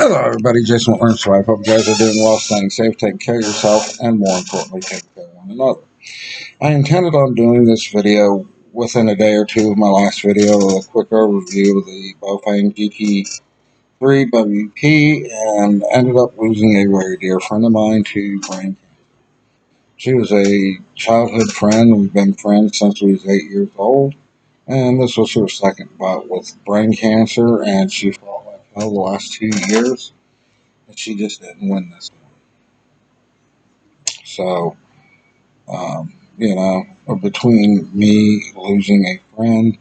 Hello, everybody. Jason Ernst. I hope you guys are doing well, staying safe, taking care of yourself, and more importantly, taking care of one another. I intended on doing this video within a day or two of my last video, a quick overview of the Bofang GT3 WP, and ended up losing a very dear friend of mine to brain cancer. She was a childhood friend. We've been friends since we was 8 years old, and this was her second bout with brain cancer, and she fought like hell the last 2 years. And she just didn't win this one. So, between me losing a friend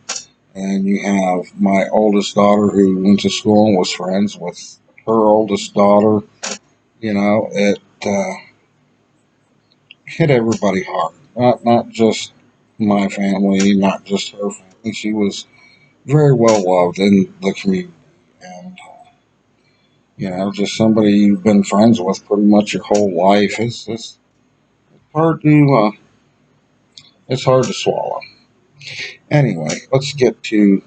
and you have my oldest daughter who went to school and was friends with her oldest daughter, it hit everybody hard. Not just my family, not just her family. She was very well loved in the community. And, just somebody you've been friends with pretty much your whole life. It's hard to it's hard to swallow. Anyway, let's get to.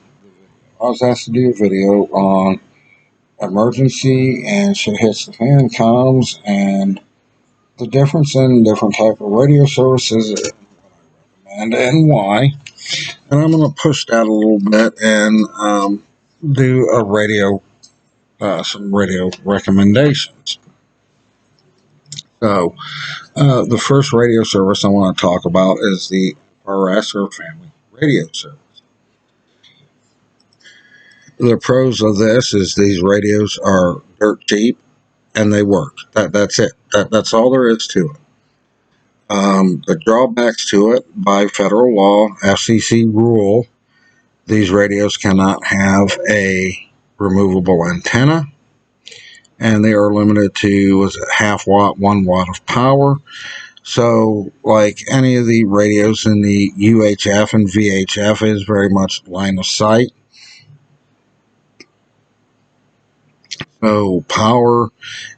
I was asked to do a video on emergency and shit hits the fan comms and the difference in different type of radio services and why. And I'm going to push that a little bit and do a some radio recommendations. So, the first radio service I want to talk about is the FRS or Family Radio Service. The pros of this is these radios are dirt cheap and they work. That's it. That's all there is to it. The drawbacks to it, by federal law, FCC rule, these radios cannot have a removable antenna, and they are limited to half watt, 1 watt of power. So, like any of the radios in the UHF and VHF, is very much line of sight. So power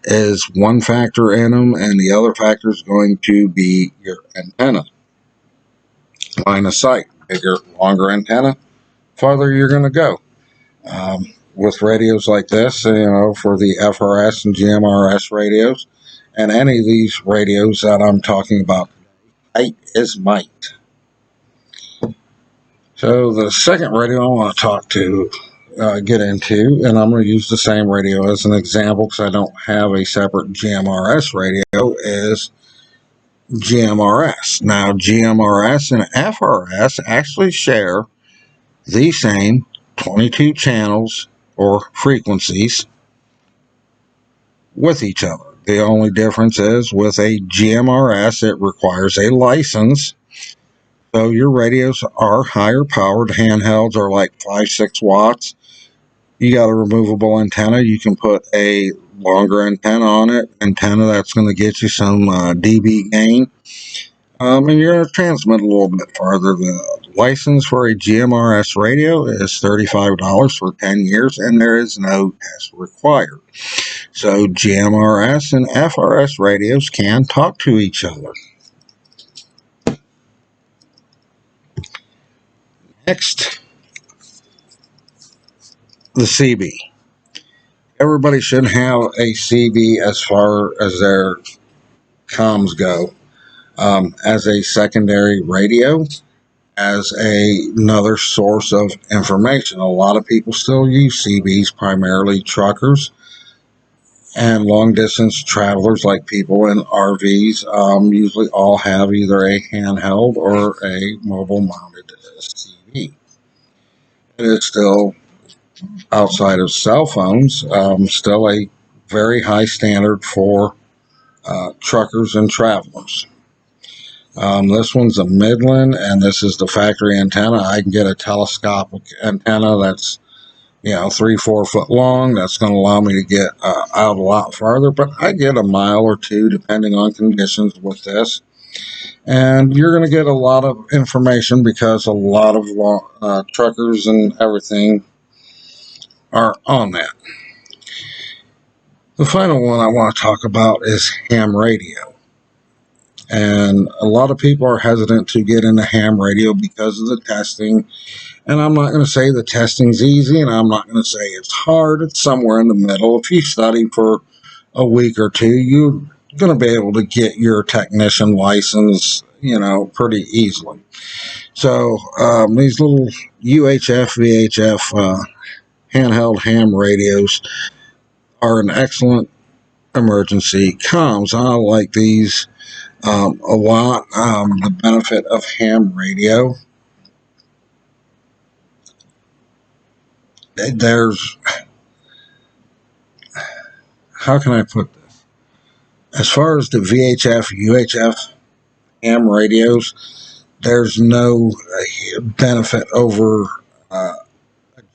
is one factor in them, and the other factor is going to be your antenna. Line of sight, bigger, longer antenna, farther you're going to go. With radios like this, for the FRS and GMRS radios, and any of these radios that I'm talking about, height is might. So the second radio I want to get into, and I'm going to use the same radio as an example because I don't have a separate GMRS radio, is GMRS. Now, GMRS and FRS actually share the same 22 channels or frequencies with each other. The only difference is with a GMRS, it requires a license. So your radios are higher powered. Handhelds are like 5-6 watts. You got a removable antenna. You can put a longer antenna on it. Antenna that's going to get you some dB gain. And you're going to transmit a little bit farther. The license for a GMRS radio is $35 for 10 years, and there is no test required. So GMRS and FRS radios can talk to each other. Next, the CB. Everybody should have a CB as far as their comms go, as a secondary radio, as another source of information. A lot of people still use CBs, primarily truckers and long distance travelers like people in RVs. Usually all have either a handheld or a mobile mounted CB. It is still, outside of cell phones, still a very high standard for truckers and travelers. This one's a Midland, and this is the factory antenna. I can get a telescopic antenna that's 3-4 foot long. That's going to allow me to get out a lot farther, but I get a mile or two depending on conditions with this. And you're going to get a lot of information because a lot of truckers and everything are on that. The final one I want to talk about is ham radio. And a lot of people are hesitant to get into ham radio because of the testing. And I'm not going to say the testing's easy, and I'm not going to say it's hard. It's somewhere in the middle. If you study for a week or two, you're going to be able to get your technician license, pretty easily. So these little UHF, VHF handheld ham radios are an excellent emergency comms. I like these a lot. The benefit of ham radio, there's, how can I put this? As far as the VHF, UHF ham radios, there's no benefit over a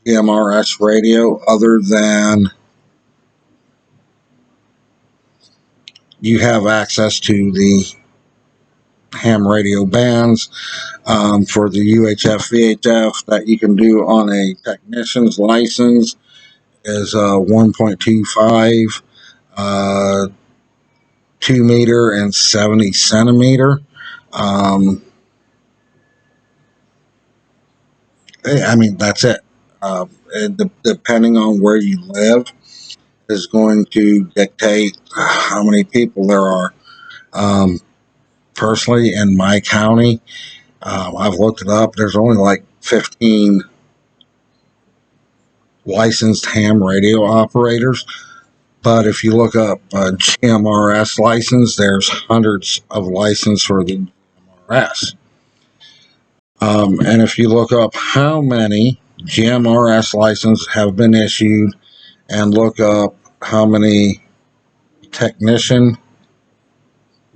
GMRS radio other than you have access to the ham radio bands. For the UHF, VHF that you can do on a technician's license is 1.25, 2 meter, and 70 centimeter. That's it. Depending on where you live, is going to dictate how many people there are. Personally, in my county, I've looked it up. There's only like 15 licensed ham radio operators. But if you look up GMRS license, there's hundreds of licenses for the GMRS. And if you look up how many GMRS licenses have been issued and look up how many technician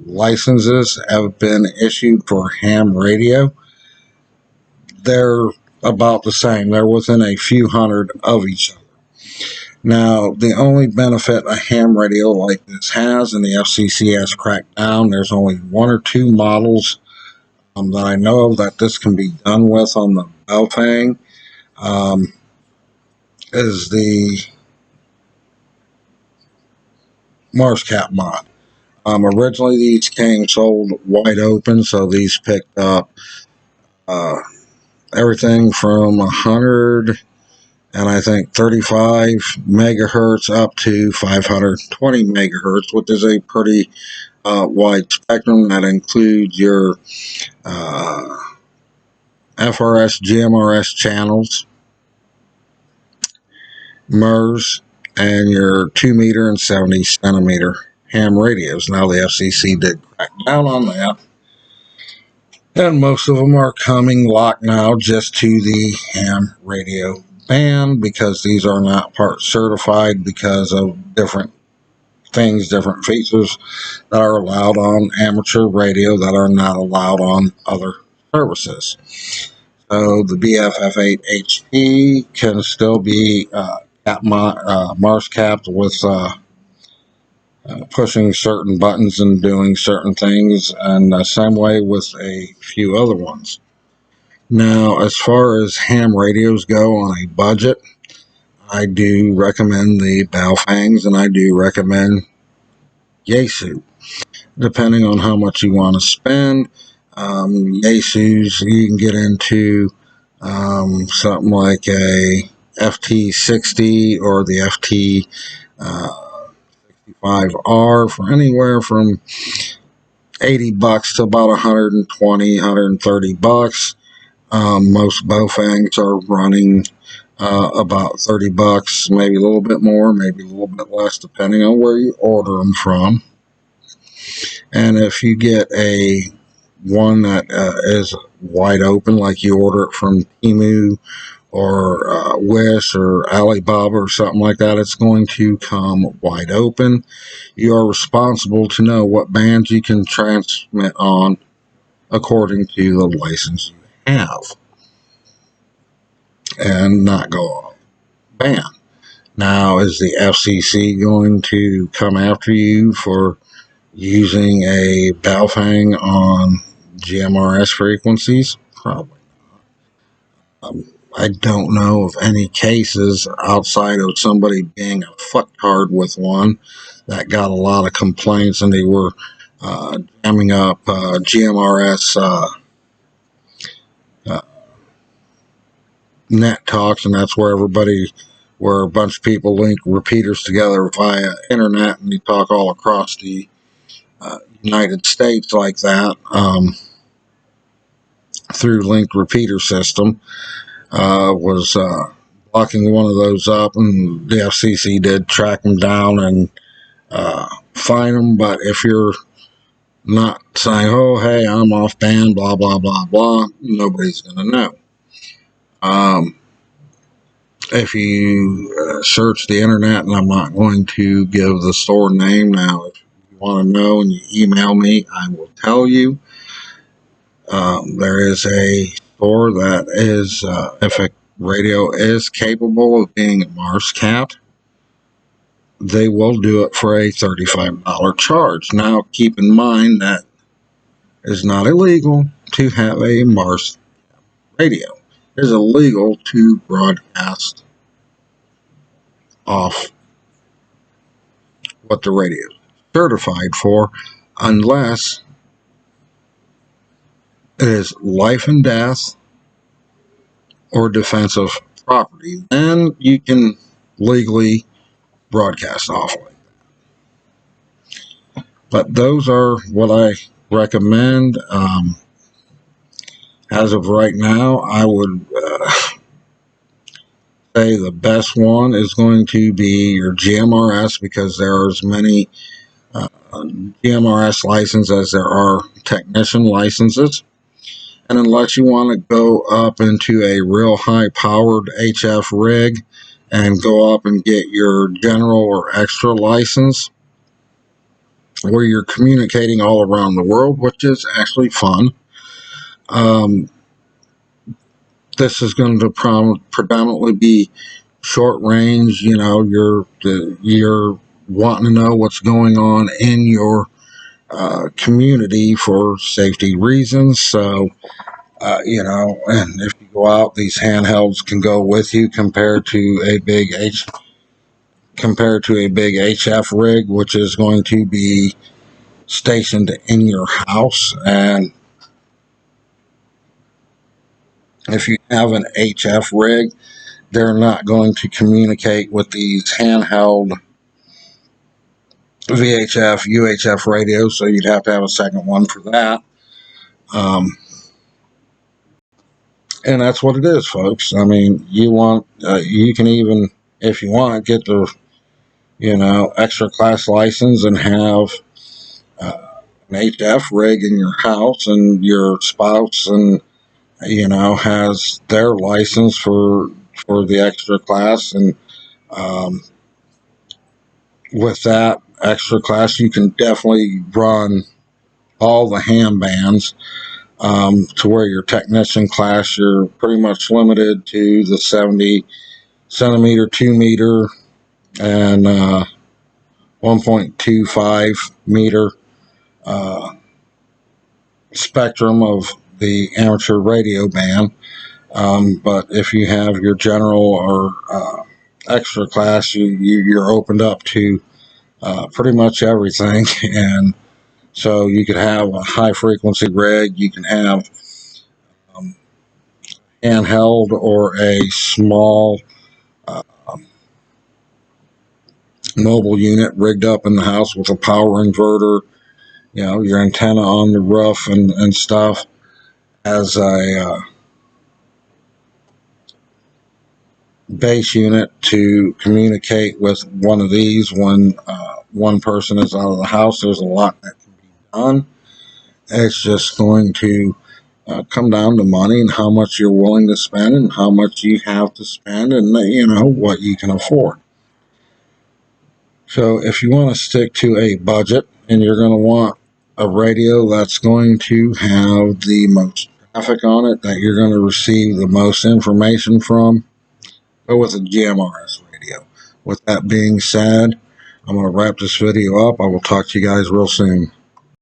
licenses have been issued for ham radio, they're about the same. They're within a few hundred of each other. Now, the only benefit a ham radio like this has, and the FCC has cracked down, there's only one or two models that I know of that this can be done with on the Baofeng, is the Mars Cap mod. Originally, these came sold wide open, so these picked up everything from 100 and I think 35 megahertz up to 520 megahertz, which is a pretty wide spectrum that includes your FRS, GMRS channels, MERS, and your 2 meter and 70 centimeter ham radios. Now, the FCC did crack down on that, and most of them are coming locked now just to the ham radio band because these are not part certified because of different things, different features that are allowed on amateur radio that are not allowed on other services. So the BFF8HT can still be Mars capped with pushing certain buttons and doing certain things, and the same way with a few other ones. Now, as far as ham radios go on a budget, I do recommend the Baofangs, and I do recommend Yaesu, depending on how much you want to spend. Yaesu's, you can get into something like a FT60 or the FT65R for anywhere from $80 to about $120, $130. Most Baofangs are running about $30, maybe a little bit more, maybe a little bit less, depending on where you order them from. And if you get a one that is wide open, like you order it from Temu or Wish or Alibaba or something like that, it's going to come wide open. You are responsible to know what bands you can transmit on according to the license you have, and not go off band. Now, is the FCC going to come after you for using a Baofeng on GMRS frequencies? Probably not. I don't know of any cases outside of somebody being a fucktard with one that got a lot of complaints, and they were jamming up GMRS net talks, and that's where a bunch of people link repeaters together via internet, and you talk all across the United States like that through linked repeater system. Was blocking one of those up, and the FCC did track them down and fine them. But if you're not saying, "Oh, hey, I'm off band," blah blah blah blah, nobody's going to know. If you search the internet, and I'm not going to give the store name now, if you want to know and you email me, I will tell you. There is a store that is, if a radio is capable of being Mars capped, they will do it for a $35 charge. Now, keep in mind that it's not illegal to have a Mars radio. It is illegal to broadcast off what the radio is certified for, unless it is life and death or defense of property. Then you can legally broadcast off like that. But those are what I recommend. As of right now, I would say the best one is going to be your GMRS, because there are as many GMRS licenses as there are technician licenses. And unless you want to go up into a real high-powered HF rig and go up and get your general or extra license, where you're communicating all around the world, which is actually fun, this is going to predominantly be short range. You know, you're wanting to know what's going on in your community for safety reasons. So, and if you go out, these handhelds can go with you compared to a big HF rig, which is going to be stationed in your house. And if you have an HF rig, they're not going to communicate with these handheld VHF, UHF radios, so you'd have to have a second one for that. And that's what it is, folks. I mean, you can even, if you want, get the, extra class license and have an HF rig in your house, and your spouse and has their license for the extra class. And with that extra class, you can definitely run all the ham bands, to where your technician class, you're pretty much limited to the 70 centimeter, 2 meter, and 1.25 meter spectrum of the amateur radio band. But if you have your general or extra class, you're opened up to pretty much everything. And so you could have a high frequency rig, you can have handheld or a small mobile unit rigged up in the house with a power inverter, your antenna on the roof and stuff, as a base unit to communicate with one of these when one person is out of the house. There's a lot that can be done. It's just going to come down to money and how much you're willing to spend and how much you have to spend, and what you can afford. So if you want to stick to a budget and you're going to want a radio that's going to have the most traffic on it, that you're going to receive the most information from, go with a GMRS radio. With that being said, I'm going to wrap this video up. I will talk to you guys real soon.